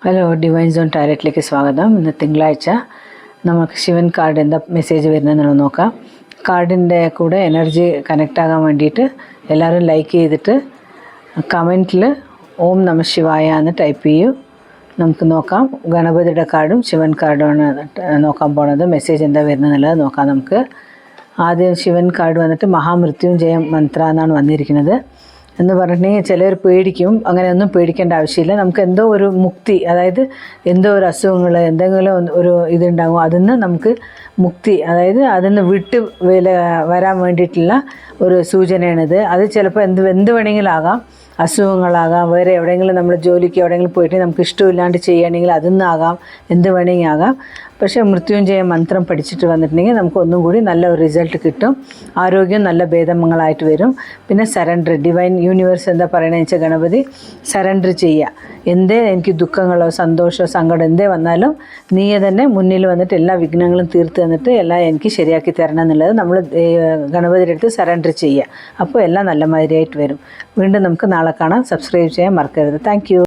Hello divine zone ടാരറ്റിലേക്ക് സ്വാഗതം. ഇന്ന് തിങ്കളാഴ്ച നമുക്ക് ശിവൻ കാർഡ് എന്താ മെസ്സേജ് വരുന്നതെന്ന് നോക്കാം. കാർഡിൻ്റെ കൂടെ എനർജി കണക്റ്റ് ആകാൻ വേണ്ടിയിട്ട് എല്ലാവരും ലൈക്ക് ചെയ്തിട്ട് കമൻറ്റിൽ ഓം നമ ശിവായ എന്ന് ടൈപ്പ് ചെയ്യൂ. നമുക്ക് നോക്കാം. ഗണപതിയുടെ കാർഡും ശിവൻ കാർഡുമാണ് നോക്കാൻ പോണത്. മെസ്സേജ് എന്താ വരുന്നതെന്നുള്ളത് നോക്കാം. നമുക്ക് ആദ്യം ശിവൻ കാർഡ് വന്നിട്ട് മഹാമൃത്യുഞ്ജയ മന്ത്ര എന്നാണ് വന്നിരിക്കുന്നത്. എന്ന് പറഞ്ഞിട്ടുണ്ടെങ്കിൽ ചിലർ പേടിക്കും. അങ്ങനെയൊന്നും പേടിക്കേണ്ട ആവശ്യമില്ല. നമുക്ക് എന്തോ ഒരു മുക്തി, അതായത് എന്തോ ഒരു അസുഖങ്ങൾ എന്തെങ്കിലും ഒരു ഇതുണ്ടാകും, അതിൽ നിന്ന് നമുക്ക് മുക്തി, അതായത് അതിൽ നിന്ന് വിട്ട് വരാൻ വേണ്ടിയിട്ടുള്ള ഒരു സൂചനയാണിത്. അത് ചിലപ്പോൾ എന്ത് വേണമെങ്കിലും ആകാം. അസുഖങ്ങളാകാം, വേറെ എവിടെയെങ്കിലും നമ്മൾ ജോലിക്ക് എവിടെയെങ്കിലും പോയിട്ട് നമുക്ക് ഇഷ്ടമില്ലാണ്ട് ചെയ്യുകയാണെങ്കിൽ അതിൽ നിന്നാകാം, എന്ത് വേണമെങ്കിൽ ആകാം. പക്ഷേ മൃത്യുഞ്ജയ മന്ത്രം പഠിച്ചിട്ട് വന്നിട്ടുണ്ടെങ്കിൽ നമുക്ക് ഒന്നും കൂടി നല്ല ഒരു റിസൾട്ട് കിട്ടും. ആരോഗ്യം നല്ല ഭേദങ്ങളായിട്ട് വരും. പിന്നെ സറണ്ടർ, ഡിവൈൻ യൂണിവേഴ്സ് എന്താ പറയണതെന്ന് വെച്ചാൽ ഗണപതി സറണ്ടർ ചെയ്യുക. എന്തേ എനിക്ക് ദുഃഖങ്ങളോ സന്തോഷമോ സങ്കടം എന്തേ വന്നാലും നീയെ തന്നെ മുന്നിൽ വന്നിട്ട് എല്ലാ വിഘ്നങ്ങളും തീർത്ത് തന്നിട്ട് എല്ലാം എനിക്ക് ശരിയാക്കി തരണം എന്നുള്ളത് നമ്മൾ ഗണപതിയുടെ അടുത്ത് സറണ്ടർ ചെയ്യുക. അപ്പോൾ എല്ലാം നല്ല മാതിരിയായിട്ട് വരും. വീണ്ടും നമുക്ക് നാളെ കാണാം. സബ്സ്ക്രൈബ് ചെയ്യാൻ മറക്കരുത്. Thank you.